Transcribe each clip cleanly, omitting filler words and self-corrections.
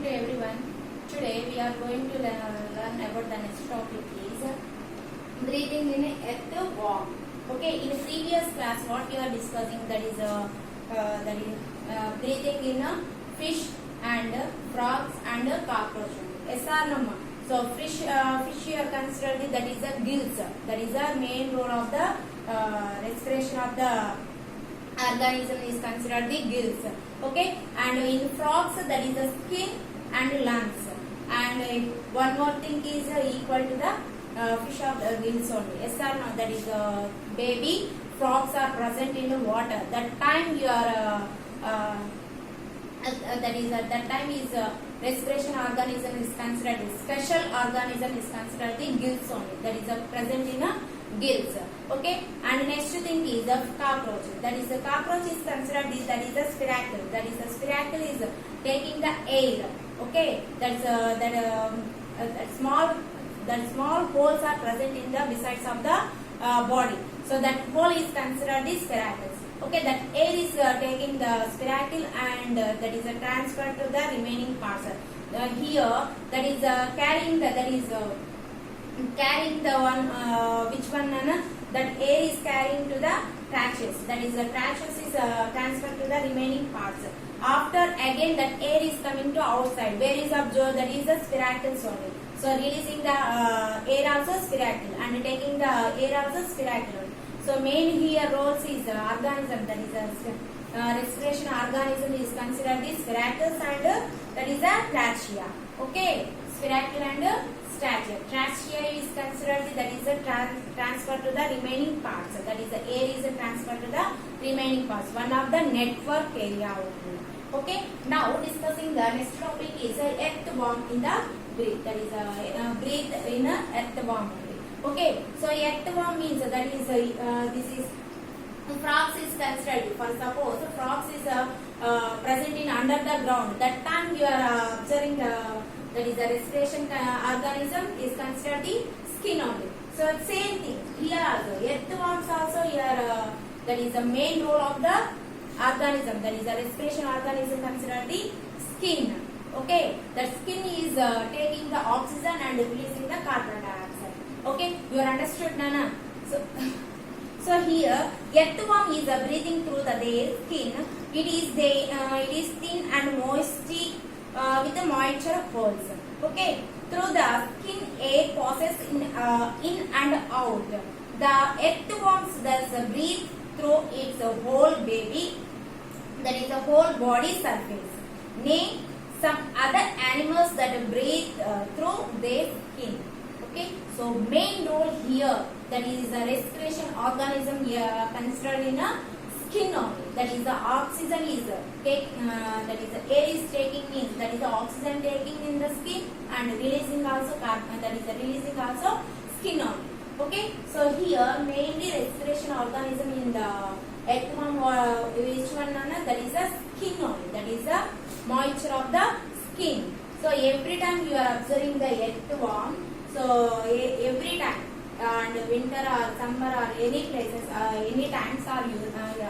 to everyone. Today we are going to learn about the next topic is breathing in earthworm. Okay, in the previous class what we are discussing, that is breathing in fish and frogs and cockroach. Yes or no? So fish you are considered that is the gills. That is the main role of the respiration of the organism is considered the gills. Okay, and in frogs that is the skin and lungs. And one more thing is equal to the fish of the gills only. Yes or no? That is baby frogs are present in the water. That time you are that time is respiration organism is considered special organism is considered the gills only. That is present in gills. Okay, and next thing is the cockroach. That is the cockroach is considered that is a spiracle. That is the spiracle is taking the air. Okay, that small holes are present in the besides of the body. So that hole is considered the spiracles. Okay, that air is taking the spiracle and that is transferred to the remaining parts. Here that is carrying the one which one that air is carrying to the trachea. That is the trachea is transferred to the remaining parts. After again that air is coming to outside. Where is observed? That is the spiracles only. So releasing the air also spiracle and taking the air also spiracle. So main here roles is organism, that is respiration organism is considered the spiracles and that is a trachea. Okay, spiracle and trachea. Trachea is considered that is a transfer to the remaining parts. That is the air is transferred to the remaining parts. One of the network area only. Okay, now discussing the next topic is earthworm in the breath. That is breathe in earthworm. Okay, so earthworm means that is this is frogs is considered. For suppose frogs is present in under the ground. That time you are observing that is the respiration organism is considered the skin only. So same thing here also. Earthworms also here that is the main role of the organism. That is the respiration organism considered the skin. Okay, the skin is taking the oxygen and releasing the carbon dioxide. Okay, you are understood, Nana? So here, earthworm is breathing through their skin. It is thin and moisty with the moisture holes. Okay, through the skin, air passes in and out. The earthworms thus breathe through its whole baby, that is the whole body surface. Name some other animals that breathe through their skin. Okay, so main role here, that is the respiration organism here considered in a skin only. That is the oxygen is that is the air is taking in, that is the oxygen taking in the skin and releasing also carbon, that is the releasing also skin only. Okay, so here mainly respiration organism in the earthworm which one that is the skin only, that is the moisture of the skin. So every time you are observing the earthworm, so every time and winter or summer or any places any times are you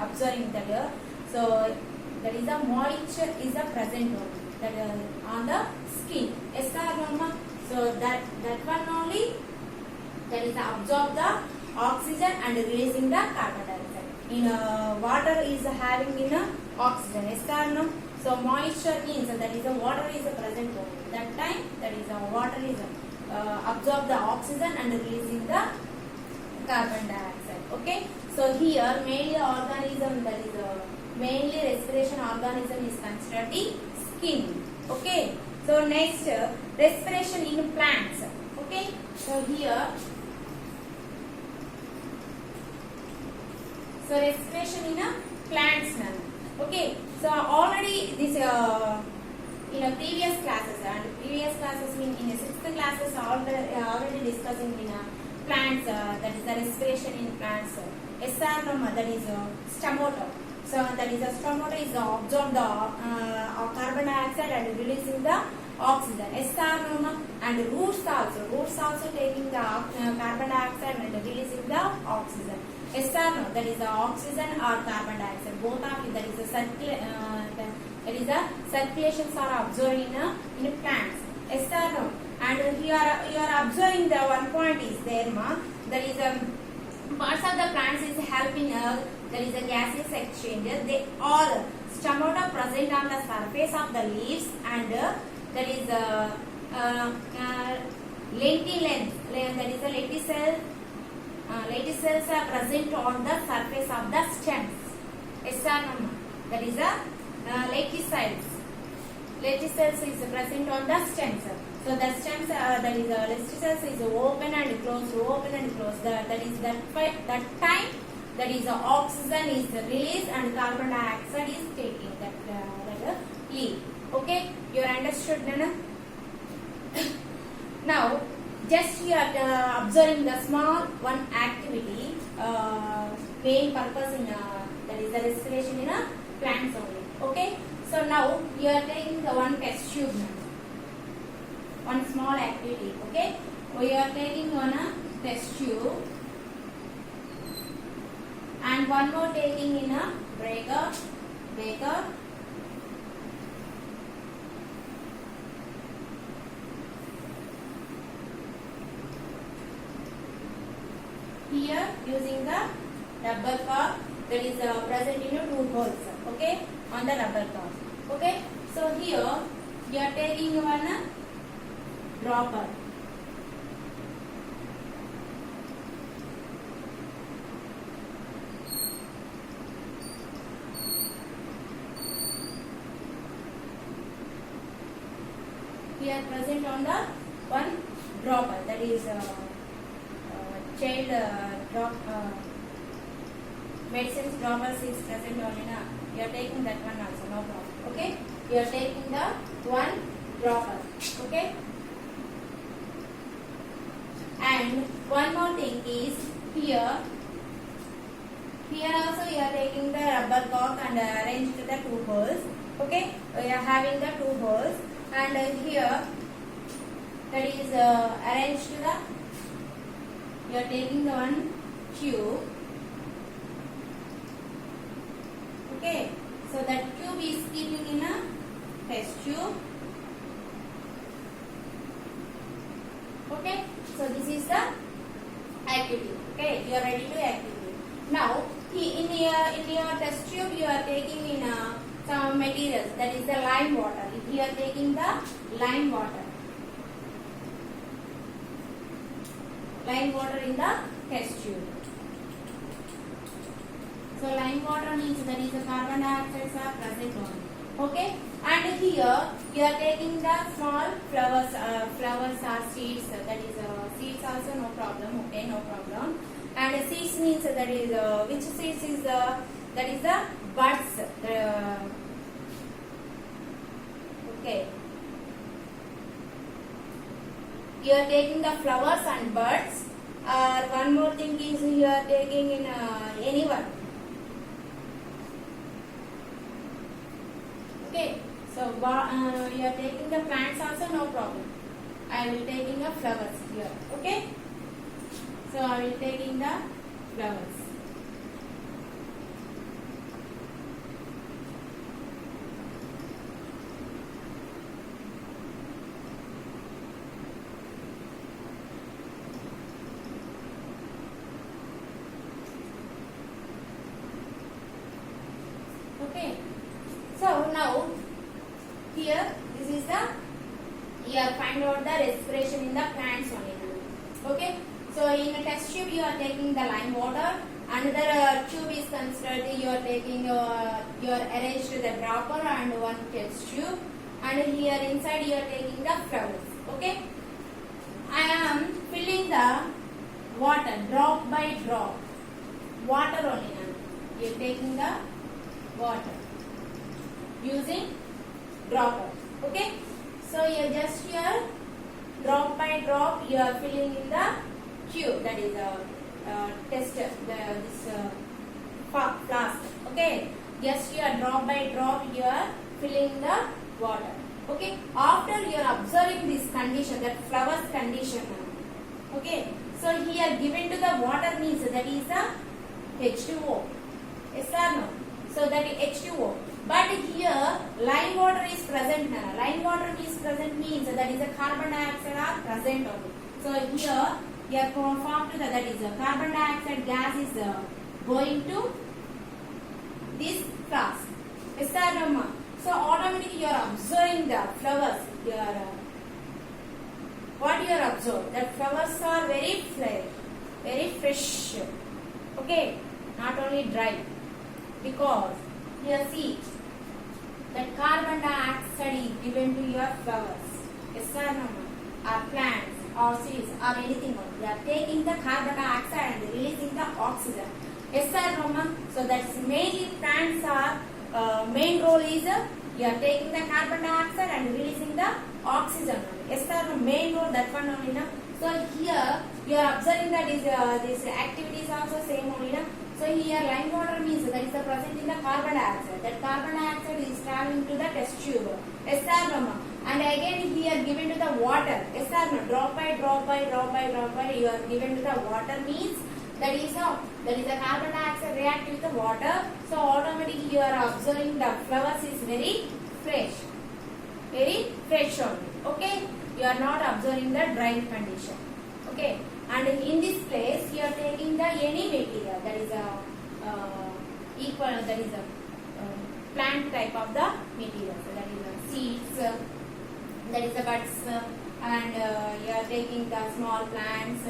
observing that so that is the moisture is the present only that on the skin. Yes or no? So that one only, that is absorb the oxygen and releasing the carbon dioxide. In water is having in oxygen. Yes or no? So moisture means that is the water is present only. That time that is the water is absorb the oxygen and releasing the carbon dioxide. Okay, so here mainly organism, that is mainly respiration organism is considered the skin. Okay, so next respiration in plants. Okay, so here so respiration in plants now. Okay, so already this in a previous classes mean in a 6th classes already discussing in plants that is the respiration in plants. That is stomata. So that is the stomata is absorb the carbon dioxide and releasing the oxygen. And roots also taking the carbon dioxide and releasing the oxygen. Yes or no? That is the oxygen or carbon dioxide. Both of it, that is the That is the circulations are observed in plants. Yes or no? And here you are observing the one point is there, ma. That is parts of the plants is helping. There is a gaseous exchanges. They all stomata present on the surface of the leaves, and there is lentilens. That is a lenticel. Lenticels are present on the surface of the stems. Yes or no? That is a lenticels. Lenticels is present on the stems. So the stems, that is lenticels is open and closed, open and closed. That is that time. That is oxygen is released and carbon dioxide is taking that leaf. Okay, you understood, Nana? Now, just you are observing the small one activity. Main purpose in that is the respiration in plants only. Okay, so now you are taking the one test tube now. One small activity. Okay, we are taking one test tube. And one more taking in a breaker. Here using the rubber cork that is present in two holes. Okay, on the rubber cork. Okay, so here you are taking one dropper. Here present on the one dropper, that is child drop medicines droppers is present on in you are taking that one also, no problem. Okay, you are taking the one dropper. Okay, and one more thing is here also you are taking the rubber cork and arranged the two holes. Okay, we are having the two holes. And here that is arranged the, you are taking the one tube. Okay, so that tube is keeping in a test tube. Okay, so this is the activity. Okay, you are ready to activity. Now in your test tube you are taking in some materials, that is the lime water. We are taking the lime water in the test tube. So lime water means that is the carbon dioxide are present on. Okay, and here you are taking the small flowers or seeds. That is seeds also, no problem. Okay, no problem. And seeds means that is which seeds is that is the buds. Okay, you are taking the flowers and buds. One more thing is you are taking in anyone. Okay, so you are taking the plants also, no problem. I will taking the flowers here. Okay, so I will taking the flowers. Okay, so now here this is the, here find out the respiration in the plants only. Okay, so in a test tube you are taking the lime water. Another tube is considered, you are taking you are arranged the dropper and one test tube, and here inside you are taking the flowers. Okay, I am filling the water drop by drop, water only. You are taking the water using dropper. Okay, so you just here drop by drop you are filling in the tube, that is a tester, this flask. Okay, just you are drop by drop you are filling the water. Okay, after you are observing this condition, that flowers condition. Okay, so here given to the water means that is the H2O. Yes or no? So that is H2O. But here line water is present. Line water is present means that is a carbon dioxide are present only. So here formed to that is a carbon dioxide gas is going to this flask. Yes or no, ma? So automatically you are observing the flowers. What you are observing? That flowers are very fresh. Okay, not only dry. Because here see that carbon dioxide is given to your flowers. Yes or no, ma? Or plants or seeds or anything else. They are taking the carbon dioxide and releasing the oxygen. Yes or no, ma? So that's mainly plants are main role is you are taking the carbon dioxide and releasing the oxygen. Yes or no? Main role that one only. So here you are observing that is this activity is also same only. So here line water means that is the present in the carbon dioxide. That carbon dioxide is traveling to the test tube. Yes or no? And again here given to the water. Yes or no? Drop by you are given to the water means that is a carbon dioxide react with the water. So automatically you are observing the flowers is very fresh only. Okay, you are not observing the dry condition. Okay, and in this place you are taking the any material that is a plant type of the material. So that is a seeds, that is the buds, and you are taking the small plants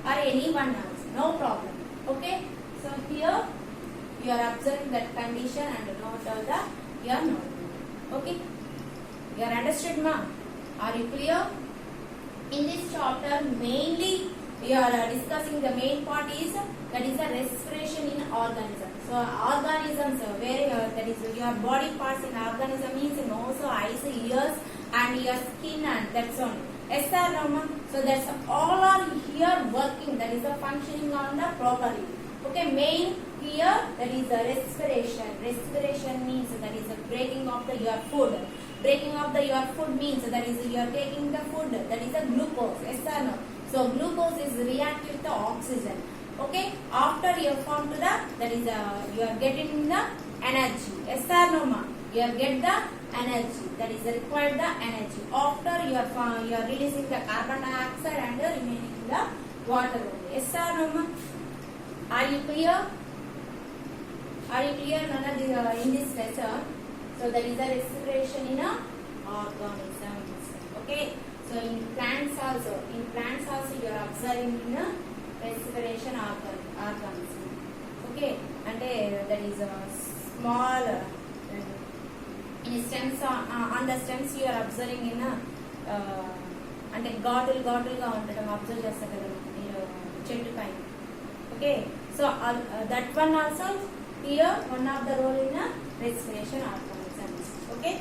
or anyone else. No problem. Okay. So here you are observing that condition and note all the you are noting. Okay. You are understood, ma? Are you clear? In this chapter, mainly we are discussing the main part is that is the respiration in organisms. So organisms where that is your body parts in organism means nose, eyes, ears, and your skin, and that's all. Yes or no, ma? So that's all are here working. That is the functioning on the properly. Okay, main here that is the respiration. Respiration means that is the breaking of the your food. Breaking of the your food means that is you are taking the food. That is the glucose. Yes or no? So glucose is reactive to the oxygen. Okay. After you form to the that is you are getting the energy. Yes or no, ma? You are get the energy. That is required the energy. After you are releasing the carbon dioxide and remaining the water only. Yes or no, ma? Are you clear? Are you clear, Nana, in this lesson? So that is the respiration in a organisms. Okay. So in plants also you are observing in a respiration organism. Okay. And that is a small in stems on the stems you are observing in a అంటే ఘాటులుగా ఉండటం observe చేస్తారు కదా మీరు చెట్టు పైన. Okay, so that one also here one of the role in a respiration organisms. Okay.